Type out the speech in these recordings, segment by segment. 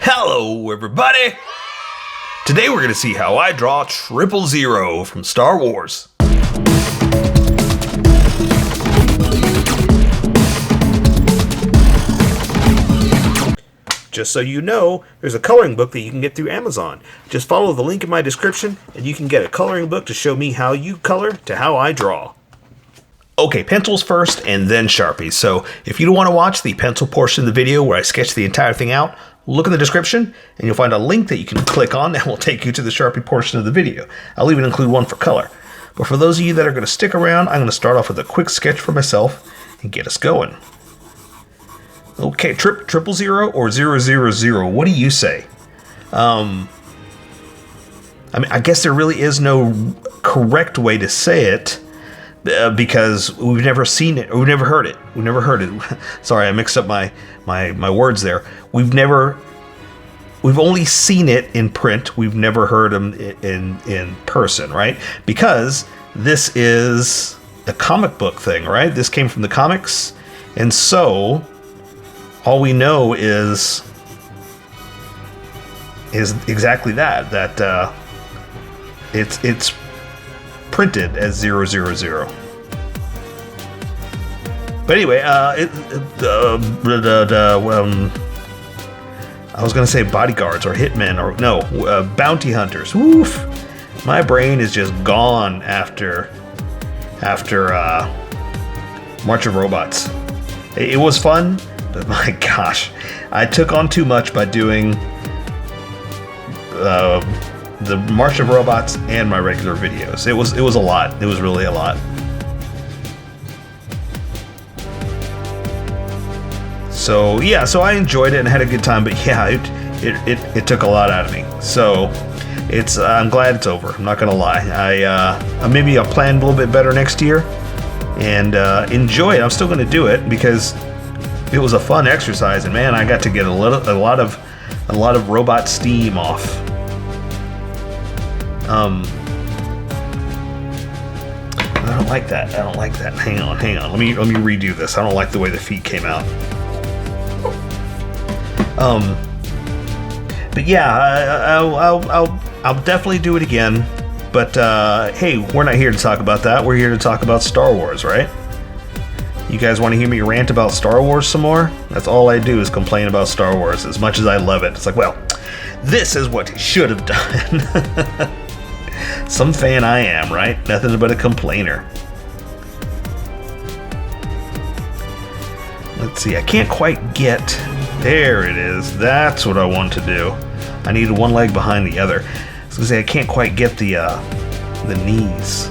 Hello everybody! Today we're going to see how I draw 000 from Star Wars. Just so you know, there's a coloring book that you can get through Amazon. Just follow the link in my description and you can get a coloring book to show me how you color to how I draw. Okay, pencils first and then Sharpies. So if you don't want to watch the pencil portion of the video where I sketch the entire thing out, look in the description and you'll find a link that you can click on that will take you to the Sharpie portion of the video. I'll even include one for color. But for those of you that are going to stick around, I'm going to start off with a quick sketch for myself and get us going. Okay, 000 or 000, what do you say? I mean, I guess there really is no correct way to say it because we've never seen it, or we've never heard it. We've never heard it. Sorry, I mixed up my words there. We've only seen it in print. We've never heard them in person, right? Because this is a comic book thing, right? This came from the comics, and so all we know is exactly that it's printed as 000. But anyway, I was gonna say bodyguards or hitmen or no, bounty hunters. Woof! My brain is just gone after March of Robots. It was fun. But my gosh, I took on too much by doing the March of Robots and my regular videos. It was a lot. It was really a lot. So yeah, so I enjoyed it and had a good time. But yeah, it took a lot out of me. So I'm glad it's over. I'm not gonna lie. Maybe I'll plan a little bit better next year and enjoy it. I'm still gonna do it because it was a fun exercise, and man, I got to get a lot of robot steam off. I don't like that. Hang on. Let me redo this. I don't like the way the feet came out. But yeah, I'll definitely do it again. But hey, we're not here to talk about that. We're here to talk about Star Wars, right? You guys want to hear me rant about Star Wars some more? That's all I do is complain about Star Wars as much as I love it. It's like, well, this is what he should have done. Some fan I am, right? Nothing but a complainer. Let's see, I can't quite get... There it is. That's what I want to do. I need one leg behind the other. I was going to say I can't quite get the knees.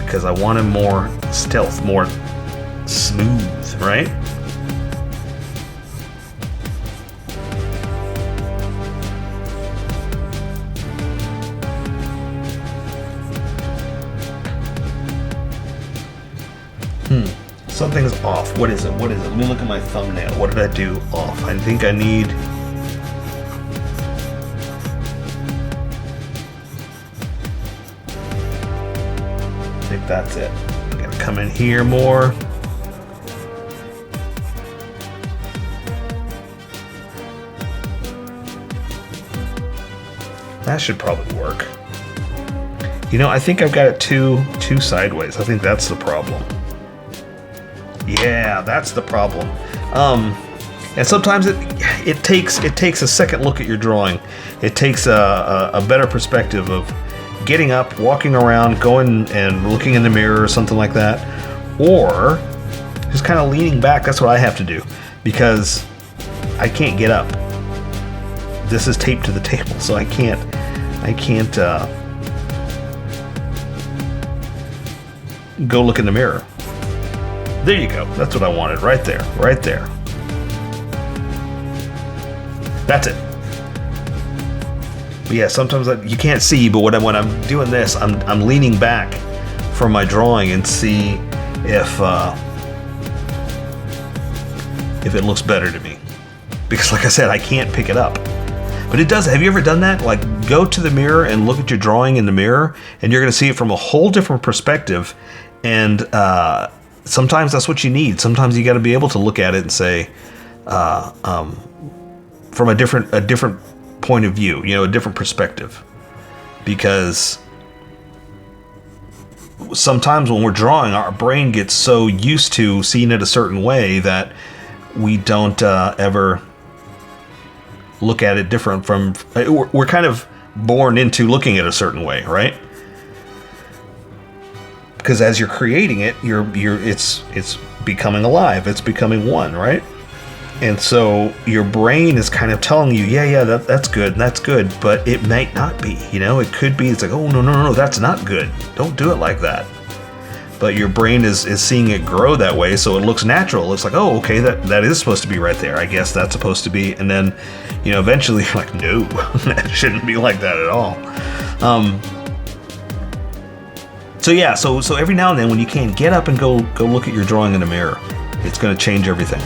Because I want him more stealth, more smooth, right? Something's off. What is it? Let me look at my thumbnail. What did I do off? I think I need... I think that's it. I'm gonna come in here more. That should probably work. You know, I think I've got it too sideways. I think that's the problem. Yeah, that's the problem. And sometimes it takes a second look at your drawing. It takes a better perspective of getting up, walking around, going and looking in the mirror or something like that, or just kind of leaning back. That's what I have to do because I can't get up. This is taped to the table, so I can't go look in the mirror. There you go. That's what I wanted. Right there. Right there. That's it. But yeah, sometimes you can't see, but when I'm doing this, I'm leaning back from my drawing and see if it looks better to me. Because like I said, I can't pick it up. But it does. Have you ever done that? Like, go to the mirror and look at your drawing in the mirror, and you're going to see it from a whole different perspective. And sometimes that's what you need. Sometimes you got to be able to look at it and say, from a different point of view, you know, a different perspective. Because sometimes when we're drawing, our brain gets so used to seeing it a certain way that we don't ever look at it different from... We're kind of born into looking at a certain way, right? Because as you're creating it, it's becoming alive. It's becoming one, right? And so your brain is kind of telling you, yeah, that's good, and that's good, but it might not be, you know? It could be, it's like, oh, no, that's not good. Don't do it like that. But your brain is seeing it grow that way, so it looks natural. It's like, oh, okay, that is supposed to be right there. I guess that's supposed to be. And then, you know, eventually you're like, no, that shouldn't be like that at all. So yeah, so every now and then when you can, get up and go look at your drawing in the mirror. It's going to change everything.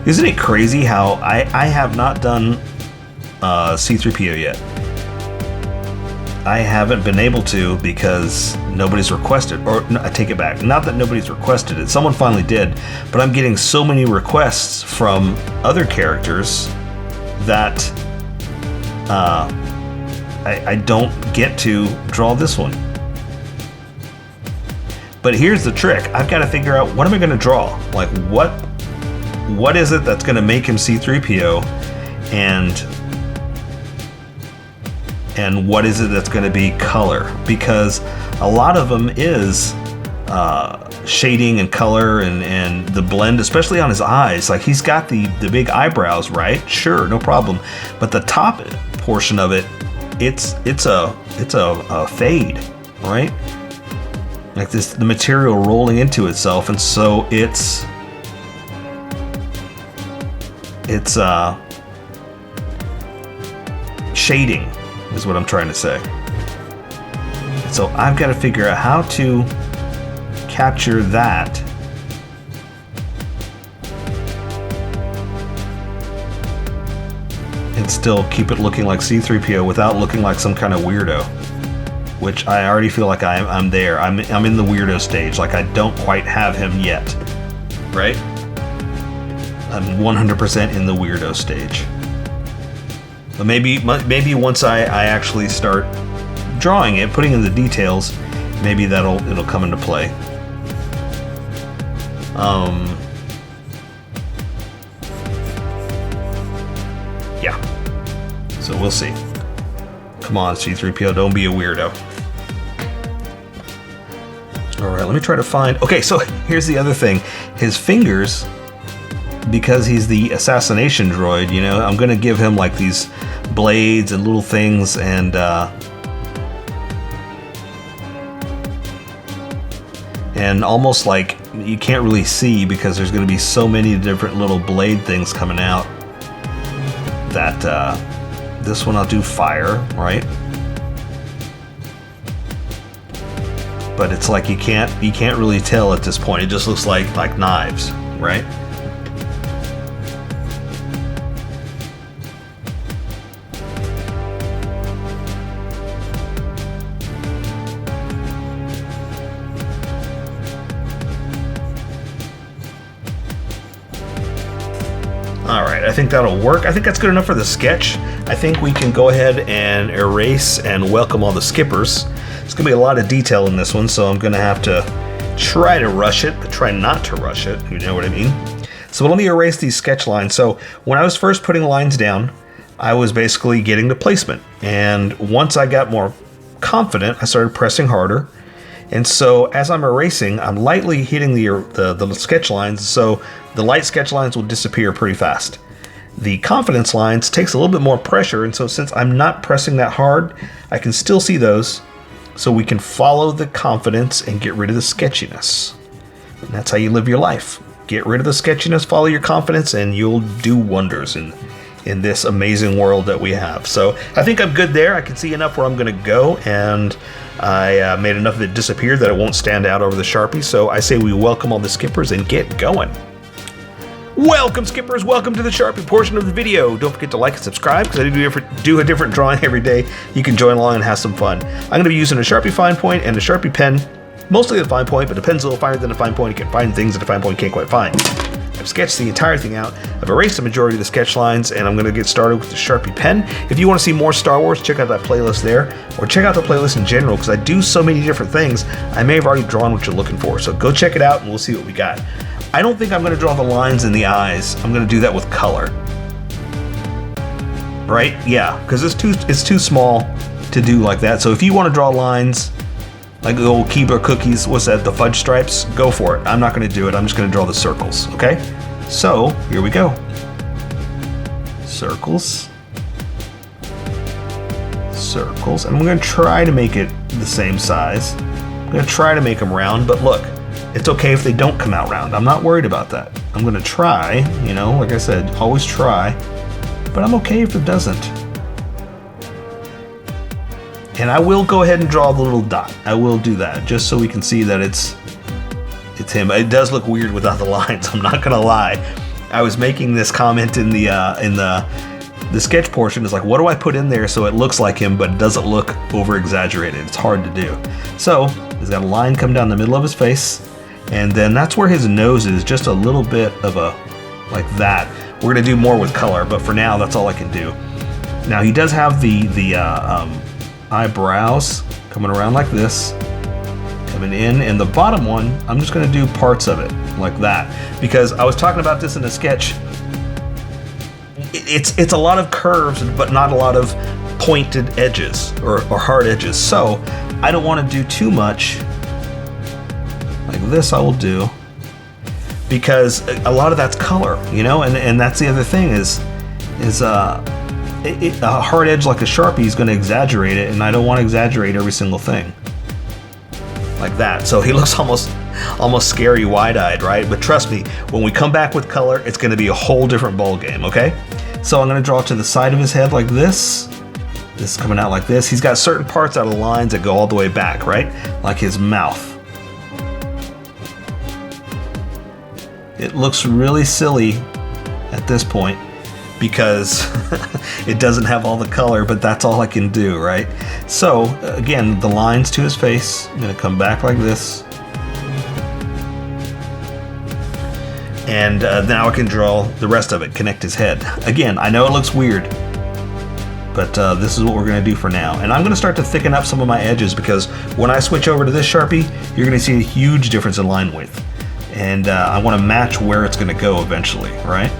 Isn't it crazy how I have not done C3PO yet? I haven't been able to because nobody's requested, or no, I take it back. Not that nobody's requested it. Someone finally did, but I'm getting so many requests from other characters that I don't get to draw this one. But here's the trick. I've got to figure out, what am I going to draw? Like, what is it that's going to make him C3PO, and what is it that's going to be color? Because a lot of them is shading and color and the blend, especially on his eyes. Like, he's got the big eyebrows, right? Sure, no problem. But the top portion of it, it's a fade, right? Like the material rolling into itself, and so it's shading is what I'm trying to say. So I've got to figure out how to capture that and still keep it looking like C3PO without looking like some kind of weirdo, which I already feel like I'm there. I'm in the weirdo stage. Like, I don't quite have him yet, right? I'm 100% in the weirdo stage. But maybe once I actually start drawing it, putting in the details, maybe it'll come into play. Yeah. So we'll see. Come on, C3PO, don't be a weirdo. All right, let me try to find... Okay, so here's the other thing. His fingers, because he's the assassination droid, you know, I'm going to give him like these blades and little things, and almost like you can't really see because there's going to be so many different little blade things coming out that this one I'll do fire, right? But it's like you can't really tell at this point. It just looks like knives, right? All right, I think that'll work. I think that's good enough for the sketch. I think we can go ahead and erase and welcome all the skippers. There's gonna be a lot of detail in this one, so I'm gonna have to try to rush it, but try not to rush it, you know what I mean? So let me erase these sketch lines. So when I was first putting lines down, I was basically getting the placement. And once I got more confident, I started pressing harder. And so as I'm erasing, I'm lightly hitting the sketch lines, so the light sketch lines will disappear pretty fast. The confidence lines takes a little bit more pressure, and so since I'm not pressing that hard, I can still see those, so we can follow the confidence and get rid of the sketchiness. And that's how you live your life. Get rid of the sketchiness, follow your confidence, and you'll do wonders in this amazing world that we have. So I think I'm good there. I can see enough where I'm going to go, and I made enough of it disappear that it won't stand out over the Sharpie. So I say we welcome all the skippers and get going. Welcome, skippers. Welcome to the Sharpie portion of the video. Don't forget to like and subscribe, because I do a different drawing every day. You can join along and have some fun. I'm going to be using a Sharpie fine point and a Sharpie pen. Mostly the fine point, but the pen's a little finer than the fine point. You can find things that the fine point can't quite find. I've sketched the entire thing out. I've erased the majority of the sketch lines, and I'm going to get started with the Sharpie pen. If you want to see more Star Wars, check out that playlist there, or check out the playlist in general, because I do so many different things. I may have already drawn what you're looking for, so go check it out, and we'll see what we got. I don't think I'm going to draw the lines in the eyes. I'm going to do that with color. Right? Yeah, because it's too small to do like that. So if you want to draw lines, like the old Keebler cookies, what's that, the fudge stripes? Go for it. I'm not going to do it. I'm just going to draw the circles, okay? So, here we go. Circles. Circles. And I'm going to try to make it the same size. I'm going to try to make them round, but look, it's okay if they don't come out round. I'm not worried about that. I'm going to try, you know, like I said, always try, but I'm okay if it doesn't. And I will go ahead and draw the little dot. I will do that just so we can see that it's him. It does look weird without the lines. I'm not gonna lie. I was making this comment in the sketch portion. It's like, what do I put in there so it looks like him, but it doesn't look over exaggerated? It's hard to do. So he's got a line come down the middle of his face, and then that's where his nose is. Just a little bit of a like that. We're gonna do more with color, but for now, that's all I can do. Now he does have the eyebrows coming around like this, coming in, and the bottom one, I'm just going to do parts of it like that, because I was talking about this in the sketch. It's a lot of curves, but not a lot of pointed edges or hard edges. So I don't want to do too much like this. I will do, because a lot of that's color, you know, and that's the other thing is a hard edge like a Sharpie is going to exaggerate it, and I don't want to exaggerate every single thing like that. So he looks almost scary wide-eyed, right? But trust me, when we come back with color, it's going to be a whole different ball game, okay? So I'm going to draw to the side of his head like this. This is coming out like this. He's got certain parts out of lines that go all the way back, right? Like his mouth. It looks really silly at this point, because it doesn't have all the color, but that's all I can do, right? So again, the lines to his face, I'm gonna come back like this. And now I can draw the rest of it, connect his head. Again, I know it looks weird, but this is what we're gonna do for now. And I'm gonna start to thicken up some of my edges, because when I switch over to this Sharpie, you're gonna see a huge difference in line width. And I wanna match where it's gonna go eventually, right?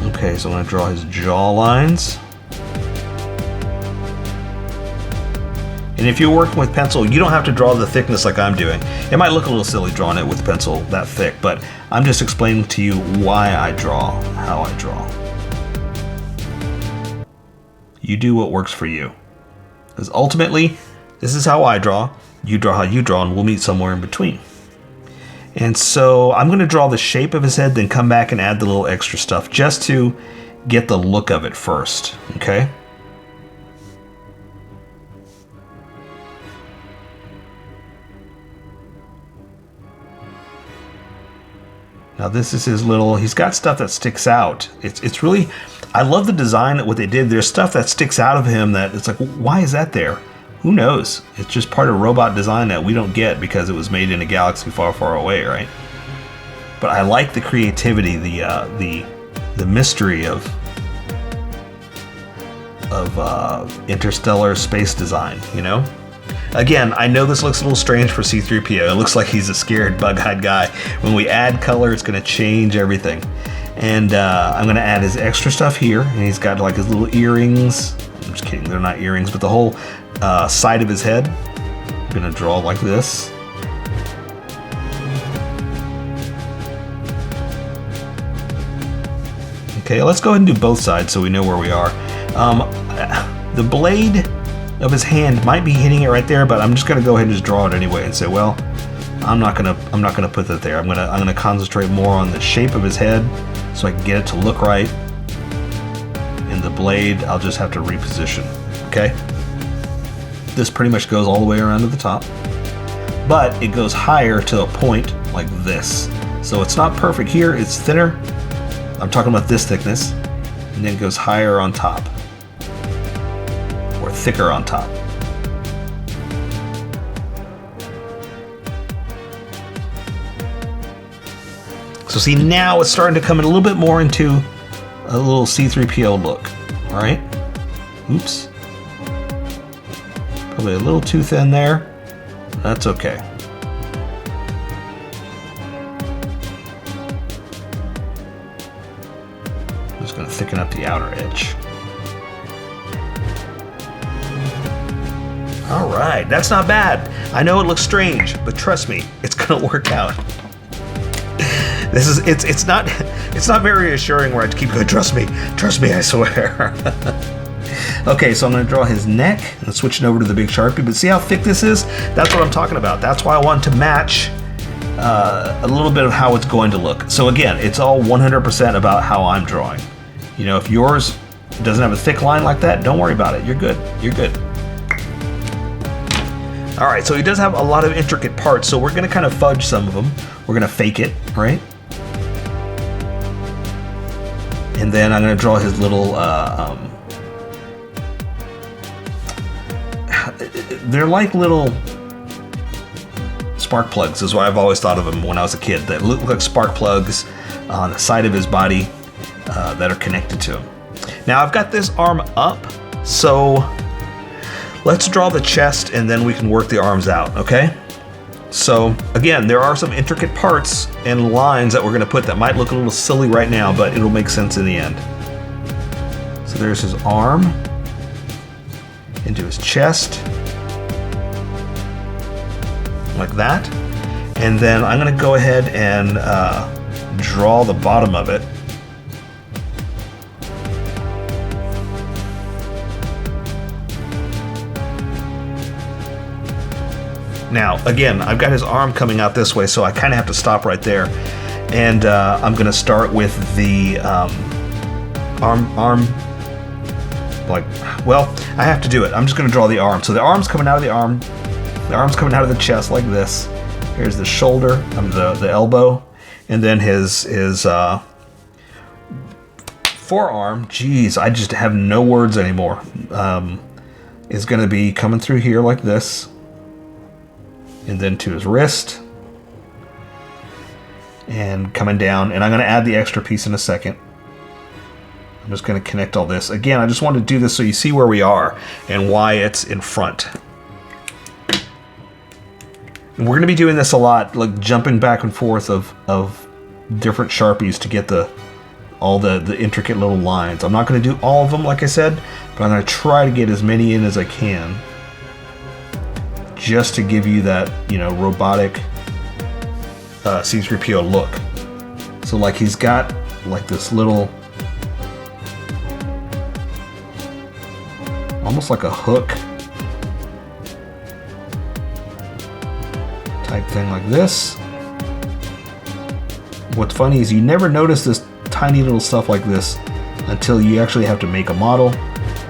Okay, so I'm going to draw his jaw lines. And if you're working with pencil, you don't have to draw the thickness like I'm doing. It might look a little silly drawing it with pencil that thick, but I'm just explaining to you why I draw how I draw. You do what works for you. Because ultimately, this is how I draw, you draw how you draw, and we'll meet somewhere in between. And so I'm going to draw the shape of his head, then come back and add the little extra stuff just to get the look of it first, okay? Now this is his little, he's got stuff that sticks out. It's really, I love the design, what they did. There's stuff that sticks out of him that it's like, why is that there? Who knows? It's just part of robot design that we don't get because it was made in a galaxy far, far away, right? But I like the creativity, the mystery of interstellar space design, you know? Again, I know this looks a little strange for C-3PO. It looks like he's a scared, bug-eyed guy. When we add color, it's going to change everything. And I'm going to add his extra stuff here, and he's got like his little earrings. I'm just kidding, they're not earrings, but the whole side of his head. I'm gonna draw like this. Okay, let's go ahead and do both sides so we know where we are. The blade of his hand might be hitting it right there, but I'm just gonna go ahead and just draw it anyway and say, well, I'm not gonna put that there. I'm gonna concentrate more on the shape of his head so I can get it to look right. And the blade, I'll just have to reposition. Okay. This pretty much goes all the way around to the top, but it goes higher to a point like this. So it's not perfect here, it's thinner. I'm talking about this thickness, and then it goes higher on top, or thicker on top. so see, now it's starting to come in a little bit more into a little C3PO look. All right. Oops. Probably a little too thin there. That's okay. I'm just going to thicken up the outer edge. All right, that's not bad. I know it looks strange, but trust me, it's going to work out. It's not very reassuring where I keep going, trust me, I swear. Okay, so I'm going to draw his neck and switch it over to the big Sharpie, but see how thick this is? That's what I'm talking about. That's why I want to match a little bit of how it's going to look. So again, it's all 100% about how I'm drawing. You know, if yours doesn't have a thick line like that, don't worry about it. You're good. You're good. All right, so he does have a lot of intricate parts, so we're going to kind of fudge some of them. We're going to fake it, right? And then I'm going to draw his little, they're like little spark plugs is what I've always thought of them when I was a kid. That look like spark plugs on the side of his body that are connected to him. Now I've got this arm up, so let's draw the chest and then we can work the arms out, okay? So again, there are some intricate parts and lines that we're going to put that might look a little silly right now, but it'll make sense in the end. So there's his arm into his chest, like that. And then I'm going to go ahead and draw the bottom of it. Now, again, I've got his arm coming out this way, so I kind of have to stop right there. And I'm going to start with the arm, like, well, I have to do it. I'm just going to draw the arm. So the arm's coming out of the arm. The arm's coming out of the chest like this. Here's the shoulder, the elbow, and then his forearm. Geez, I just have no words anymore. Is going to be coming through here like this. And then to his wrist, and coming down, and I'm going to add the extra piece in a second. I'm just going to connect all this. Again, I just wanted to do this so you see where we are and why it's in front. And we're going to be doing this a lot, like jumping back and forth of different Sharpies to get all the intricate little lines. I'm not going to do all of them, like I said, but I'm going to try to get as many in as I can, just to give you that, you know, robotic C3PO look. So like he's got like this little, almost like a hook type thing like this. What's funny is you never notice this tiny little stuff like this until you actually have to make a model,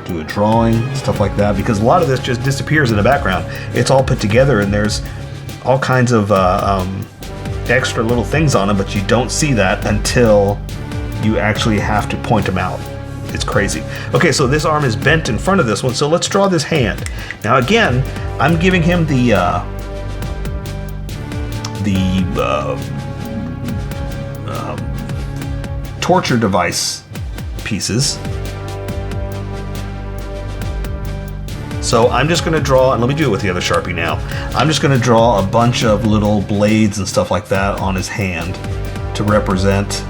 do a drawing, stuff like that, because a lot of this just disappears in the background. It's all put together and there's all kinds of extra little things on them, but you don't see that until you actually have to point them out. It's crazy. Okay, so this arm is bent in front of this one, so let's draw this hand. Now again, I'm giving him the torture device pieces. So I'm just going to draw, and let me do it with the other Sharpie now. I'm just going to draw a bunch of little blades and stuff like that on his hand to represent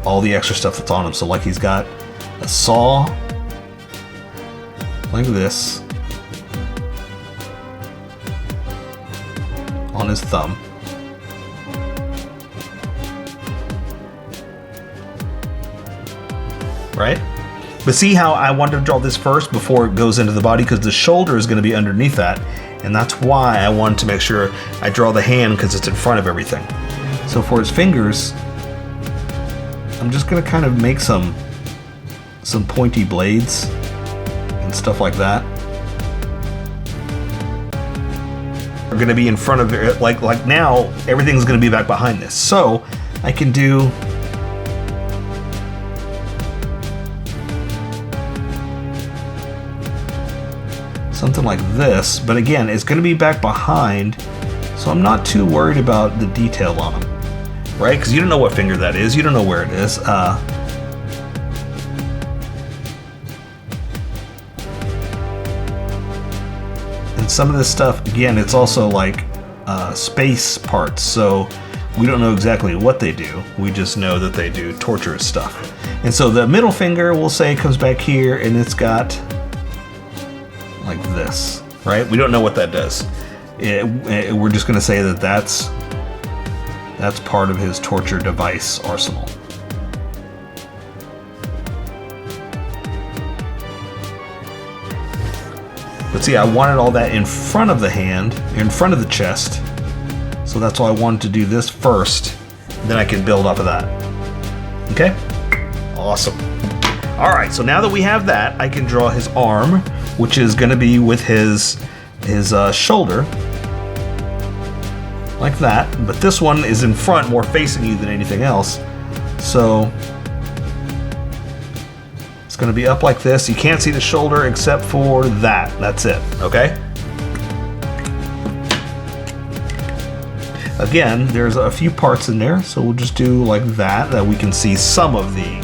all the extra stuff that's on him. So like he's got a saw like this on his thumb. Right? But see how I wanted to draw this first before it goes into the body, because the shoulder is going to be underneath that, and that's why I wanted to make sure I draw the hand, because it's in front of everything. So for his fingers, I'm just going to kind of make some pointy blades and stuff like that. We're going to be in front of it, like now everything's going to be back behind this, so I can do something like this, but again, it's going to be back behind, So I'm not too worried about the detail on them, right? Because you don't know what finger that is. You don't know where it is. And some of this stuff, again, it's also like space parts. So we don't know exactly what they do. We just know that they do torturous stuff. And so the middle finger, we'll say, comes back here and it's got like this, right? We don't know what that does. We're just going to say that that's part of his torture device arsenal. But see, I wanted all that in front of the hand, in front of the chest. So that's why I wanted to do this first. Then I can build off of that. Okay? Awesome. All right, so now that we have that, I can draw his arm, which is going to be with his shoulder, like that. But this one is in front, more facing you than anything else. So it's going to be up like this. You can't see the shoulder except for that. That's it. Okay. Again, there's a few parts in there, so we'll just do like that we can see some of the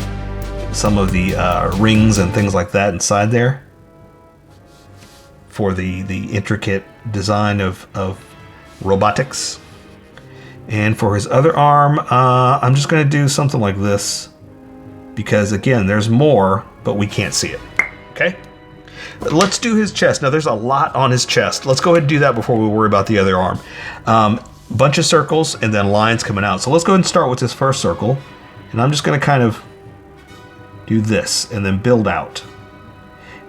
rings and things like that inside there for the intricate design of robotics. And for his other arm, I'm just going to do something like this because, again, there's more, but we can't see it. Okay? Let's do his chest. Now, there's a lot on his chest. Let's go ahead and do that before we worry about the other arm. Bunch of circles and then lines coming out. So let's go ahead and start with this first circle. And I'm just going to kind of do this and then build out.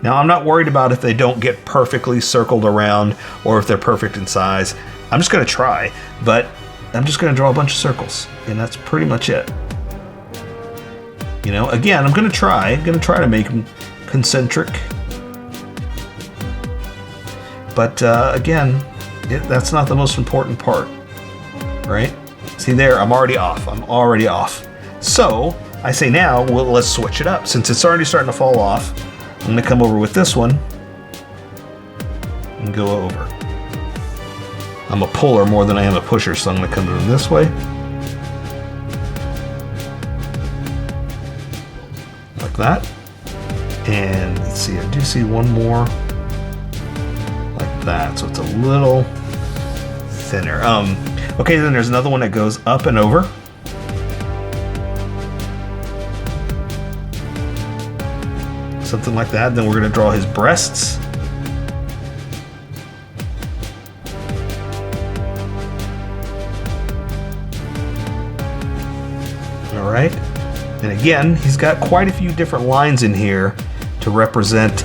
Now, I'm not worried about if they don't get perfectly circled around or if they're perfect in size. I'm just going to try, but I'm just going to draw a bunch of circles, and that's pretty much it. You know, again, I'm going to try to make them concentric. But again, that's not the most important part, right? See there, I'm already off. So I say now, well, let's switch it up. Since it's already starting to fall off, I'm going to come over with this one and go over. I'm a puller more than I am a pusher, so I'm going to come in this way. Like that. And let's see, I do see one more like that, so it's a little thinner. Okay, then there's another one that goes up and over. Something like that. Then we're going to draw his breasts. All right. And again, he's got quite a few different lines in here to represent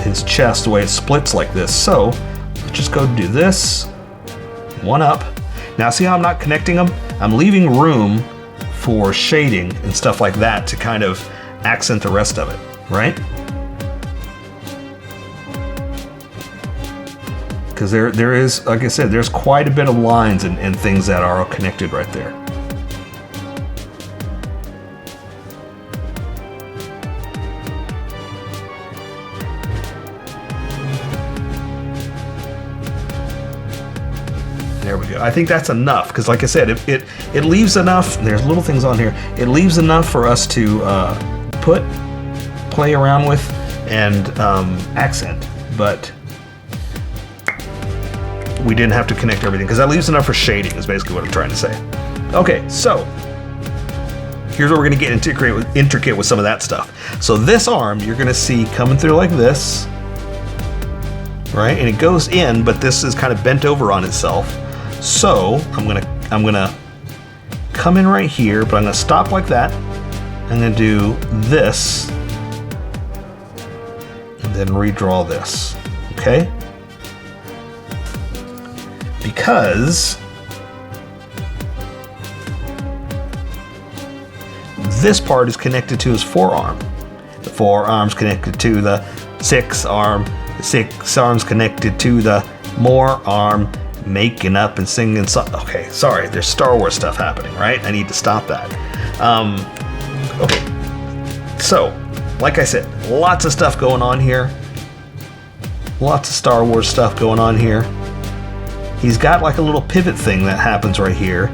his chest, the way it splits like this. So let's just go do this. One up. Now see how I'm not connecting them? I'm leaving room for shading and stuff like that to kind of accent the rest of it, right? Because there is, like I said, there's quite a bit of lines and things that are all connected right there. There we go. I think that's enough because, like I said, it leaves enough. There's little things on here. It leaves enough for us to play around with and accent, but we didn't have to connect everything because that leaves enough for shading is basically what I'm trying to say. Okay, so here's where we're going to get intricate with some of that stuff. So this arm you're going to see coming through like this, right? And it goes in, but this is kind of bent over on itself. So I'm gonna come in right here, but I'm gonna stop like that. I'm gonna do this and then redraw this. Okay? Because this part is connected to his forearm. The forearm's connected to the sixth arm. The sixth arm's connected to the more arm, making up and singing okay, sorry, there's Star Wars stuff happening, right? I need to stop that. Okay, so, like I said, lots of stuff going on here. Lots of Star Wars stuff going on here. he's got like a little pivot thing that happens right here,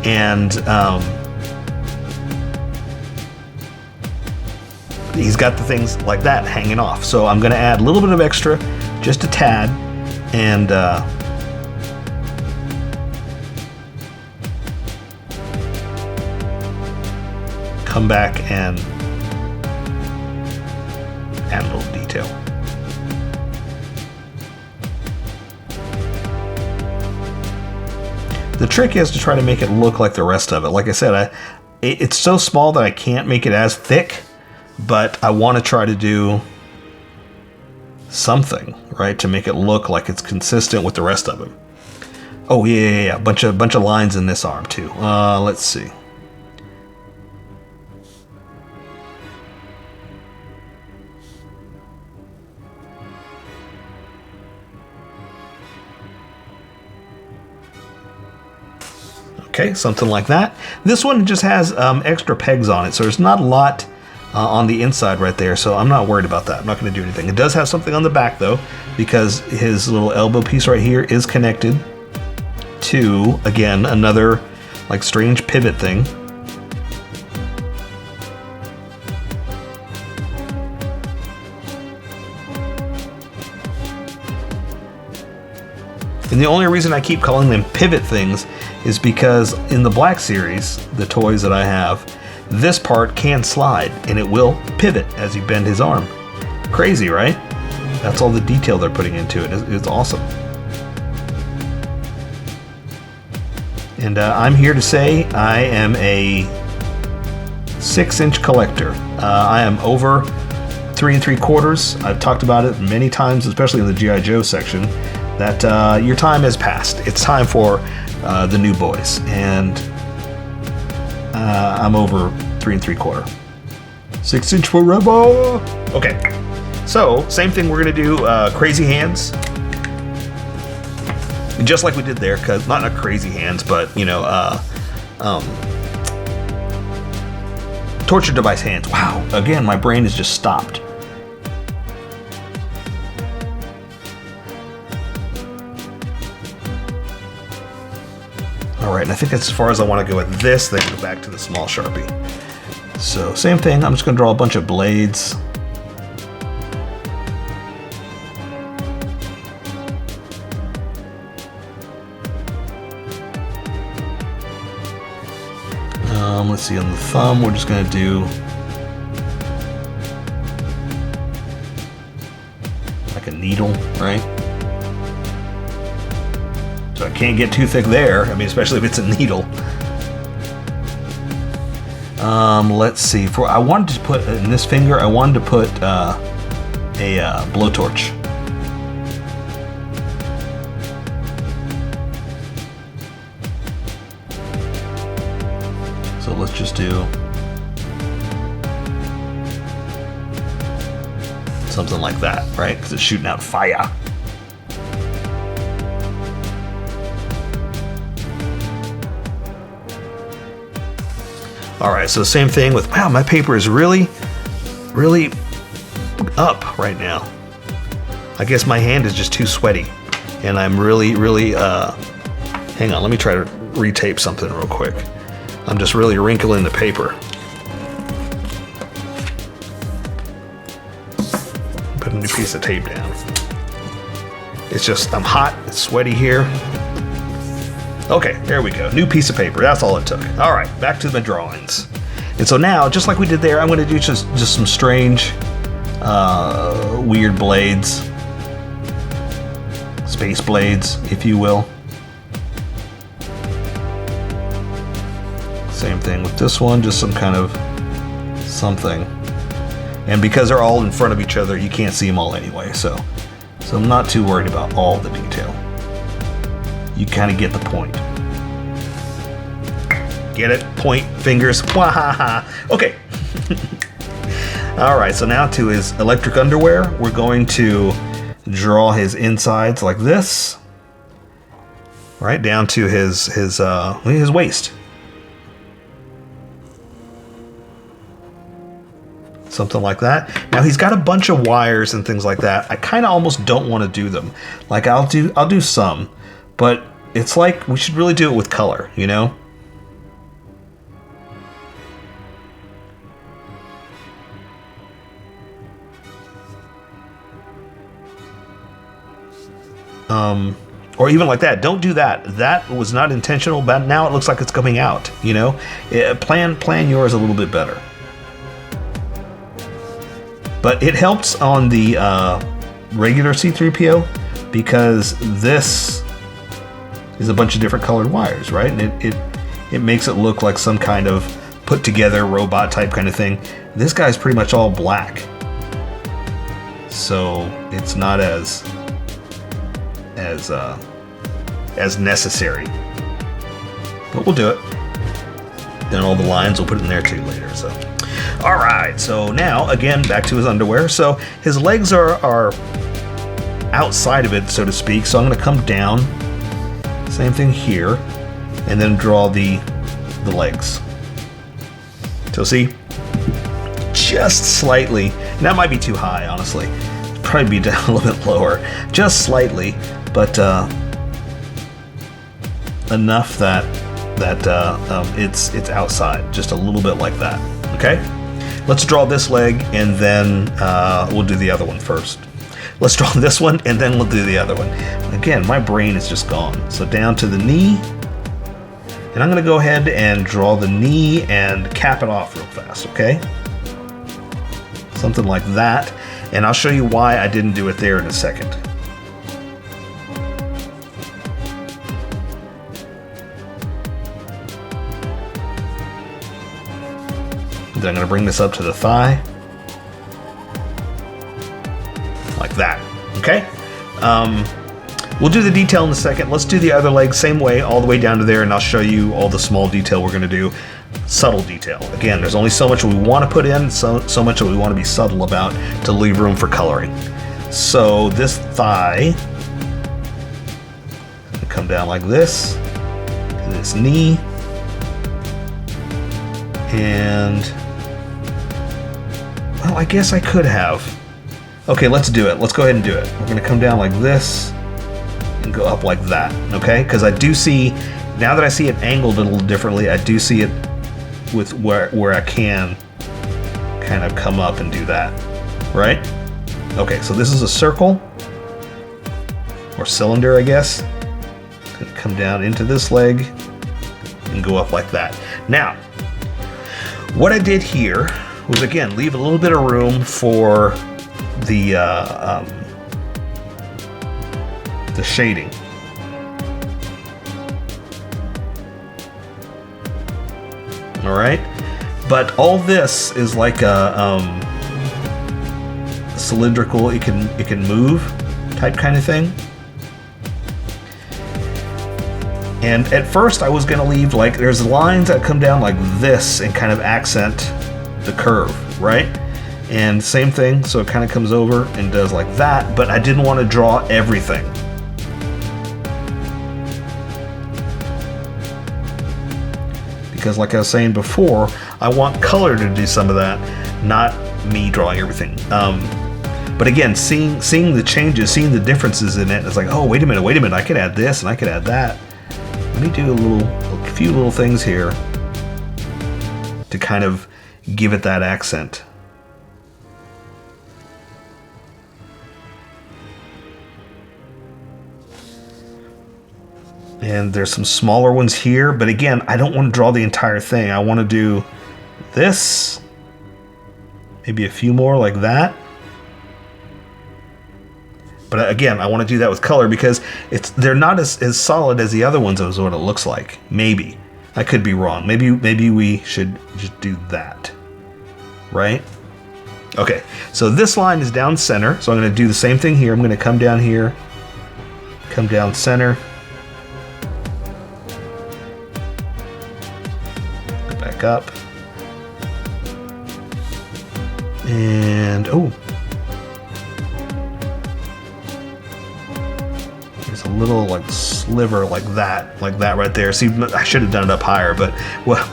and he's got the things like that hanging off. So I'm going to add a little bit of extra, just a tad, and come back and add a little detail. The trick is to try to make it look like the rest of it. Like I said, it's so small that I can't make it as thick, but I want to try to do something, right, to make it look like it's consistent with the rest of him. Oh yeah. Bunch of lines in this arm too. Let's see. Okay, something like that. This one just has extra pegs on it, so there's not a lot on the inside right there, so I'm not worried about that. I'm not going to do anything. It does have something on the back, though, because his little elbow piece right here is connected to, again, another like strange pivot thing. And the only reason I keep calling them pivot things is because in the Black Series, the toys that I have, this part can slide and it will pivot as you bend his arm. Crazy, right? That's all the detail they're putting into it. It's awesome. And I'm here to say I am a 6-inch collector. I am over 3 3/4. I've talked about it many times, especially in the G.I. Joe section, that your time has passed. It's time for the new boys, and I'm over 3 3/4. 6-inch forever. Okay, so same thing. We're gonna do crazy hands, just like we did there. Cause not crazy hands, but you know, torture device hands. Wow. Again, my brain has just stopped. All right, and I think that's as far as I want to go with this, then go back to the small Sharpie. So same thing, I'm just gonna draw a bunch of blades. Let's see, on the thumb, we're just gonna do like a needle, right? So I can't get too thick there. I mean, especially if it's a needle. Let's see. I wanted to put in this finger. I wanted to put a blowtorch. So let's just do something like that, right? Because it's shooting out fire. All right, so same thing with, wow, my paper is really up right now. I guess my hand is just too sweaty, and I'm really, hang on, let me try to retape something real quick. I'm just really wrinkling the paper. Put a new piece of tape down. It's just, I'm hot, it's sweaty here. Okay, there we go. New piece of paper. That's all it took. All right, back to the drawings. And so now, just like we did there, I'm going to do just some strange, weird blades, space blades, if you will. Same thing with this one, just some kind of something. And because they're all in front of each other, you can't see them all anyway. So I'm not too worried about all the detail. You kind of get the point. Get it? Point, fingers, wahaha. Okay. All right, so now to his electric underwear, we're going to draw his insides like this, right down to his waist. Something like that. Now he's got a bunch of wires and things like that. I kind of almost don't want to do them. Like I'll do some. but it's like we should really do it with color, you know? Or even like that. Don't do that. That was not intentional, but now it looks like it's coming out, you know? Plan yours a little bit better. But it helps on the regular C3PO because this is a bunch of different colored wires, right? And it makes it look like some kind of put together robot type kind of thing. This guy's pretty much all black. So it's not as necessary, but we'll do it. Then all the lines we'll put in there too later. So, all right. So now again, back to his underwear. So his legs are outside of it, so to speak. So I'm going to come down. Same thing here, and then draw the legs. So see, just slightly. And that might be too high, honestly. Probably be down a little bit lower, just slightly, but enough that it's outside, just a little bit like that. Okay, let's draw this leg, and then we'll do the other one first. Let's draw this one, and then we'll do the other one. Again, my brain is just gone. So down to the knee, and I'm going to go ahead and draw the knee and cap it off real fast. Okay, something like that. And I'll show you why I didn't do it there in a second. Then I'm going to bring this up to the thigh. Like that. Okay? We'll do the detail in a second. Let's do the other leg same way, all the way down to there, and I'll show you all the small detail we're going to do. Subtle detail. Again, there's only so much we want to put in, so much that we want to be subtle about to leave room for coloring. So this thigh, come down like this, and this knee, and well, I guess I could have. Okay, let's do it. Let's go ahead and do it. We're going to come down like this and go up like that. Okay, because I do see, now that I see it angled a little differently, I do see it with where I can kind of come up and do that, right? Okay, so this is a circle or cylinder, I guess. Gonna come down into this leg and go up like that. Now, what I did here was again leave a little bit of room for the shading. All right, but all this is like a cylindrical. It can move type kind of thing. And at first, I was gonna leave like there's lines that come down like this and kind of accent the curve, right? And same thing, so it kind of comes over and does like that. But I didn't want to draw everything. Because like I was saying before, I want color to do some of that, not me drawing everything. But again, seeing the changes, seeing the differences in it, it's like, oh, wait a minute, I could add this and I could add that. Let me do a few little things here to kind of give it that accent. And there's some smaller ones here, but again, I don't want to draw the entire thing. I want to do this, maybe a few more like that. But again, I want to do that with color because they're not as solid as the other ones is what it looks like. Maybe. I could be wrong. Maybe we should just do that. Right? Okay, so this line is down center, so I'm going to do the same thing here. I'm going to come down here, come down center, back up, and oh, there's a little like sliver like that right there. See, I should have done it up higher, but well,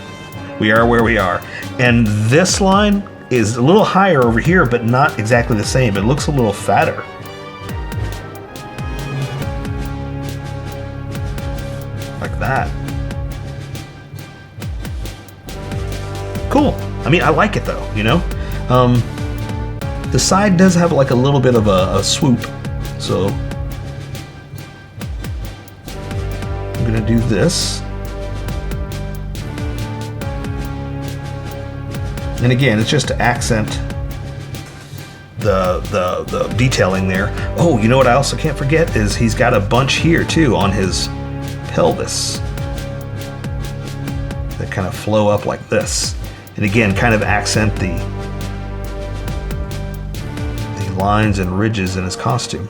we are where we are. And this line is a little higher over here, but not exactly the same. It looks a little fatter. that. Cool. I mean, I like it though, you know? The side does have like a little bit of a swoop, so I'm gonna do this. And again, it's just to accent the detailing there. Oh, you know what I also can't forget is he's got a bunch here too on his pelvis that kind of flow up like this. And again, kind of accent the lines and ridges in his costume.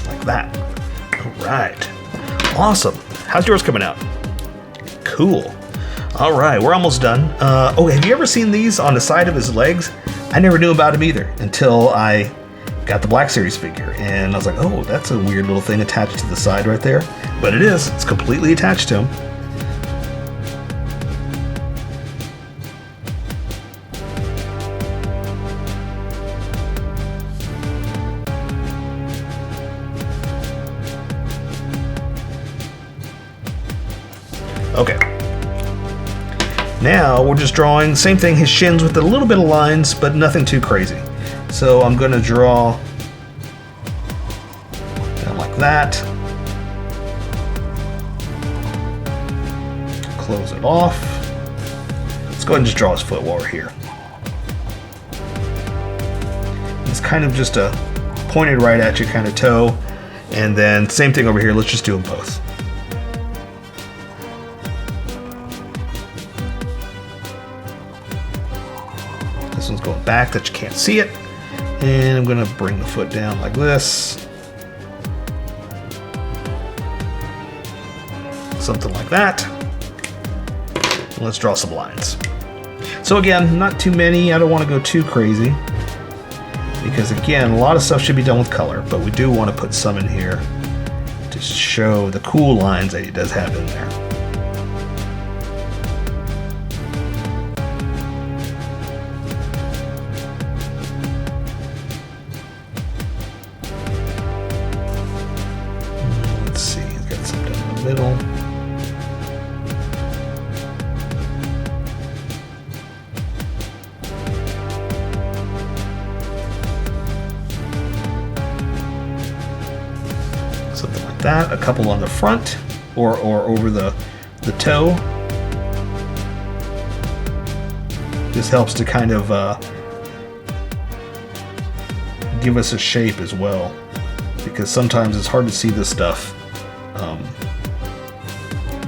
Like that. All right. Awesome. How's yours coming out? Cool. All right, we're almost done. Oh, have you ever seen these on the side of his legs? I never knew about them either until I got the Black Series figure, and I was like, oh, that's a weird little thing attached to the side right there. But it is. It's completely attached to him. Okay. Now we're just drawing the same thing, his shins with a little bit of lines, but nothing too crazy. So I'm going to draw down like that. Close it off. Let's go ahead and just draw his foot while we're here. It's kind of just a pointed right at you kind of toe. And then same thing over here. Let's just do them both. This one's going back that you can't see it. And I'm going to bring the foot down like this. Something like that. And let's draw some lines. So again, not too many. I don't want to go too crazy. Because again, a lot of stuff should be done with color. But we do want to put some in here to show the cool lines that he does have in there. Middle. Something like that. A couple on the front or over the toe. This helps to kind of give us a shape as well, because sometimes it's hard to see this stuff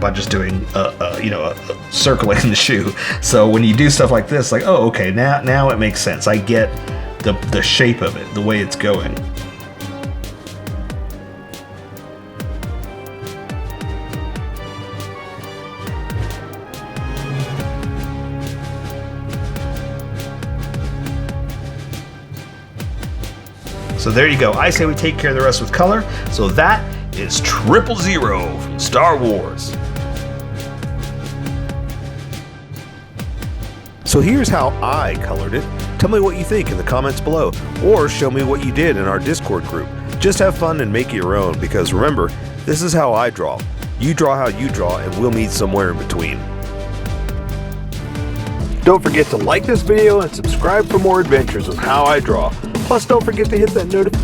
by just doing a circling the shoe. So when you do stuff like this, like, oh, okay, now it makes sense. I get the shape of it, the way it's going. So there you go. I say we take care of the rest with color. So that is 000 from Star Wars. So here's how I colored it. Tell me what you think in the comments below, or show me what you did in our Discord group. Just have fun and make it your own, because remember, this is how I draw. You draw how you draw, and we'll meet somewhere in between. Don't forget to like this video and subscribe for more adventures with How I Draw. Plus, don't forget to hit that notification